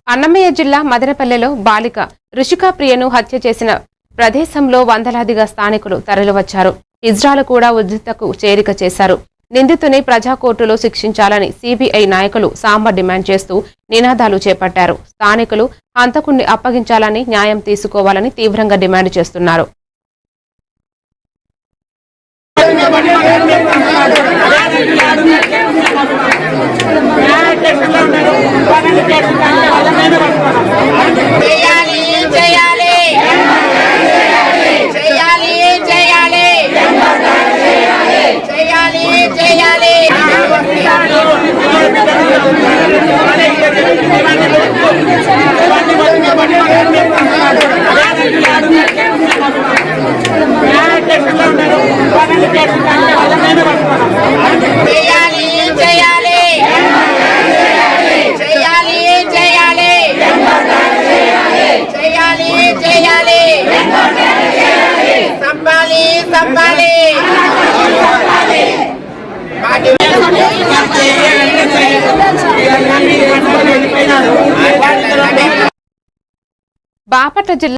అన్నమయ్య జిల్లా మదనపల్లెలో బాలిక రుషికా ప్రియను హత్య చేసిన ప్రదేశంలో వందలాదిగా స్థానికులు తరలివచ్చారు. ఇజ్రాయెల్ కూడా ఉద్రిక్తతకు చేరిక చేశారు. నిందితుని ప్రజాకోర్టులో శిక్షించాలని సిబిఐ నాయకులు సాంబ డిమాండ్ చేస్తూ నినాదాలు చేపట్టారు. స్థానికులు హంతకుణ్ణి అప్పగించాలని, న్యాయం తీసుకోవాలని తీవ్రంగా డిమాండ్ చేస్తున్నారు. బాపట్ల జిల్లా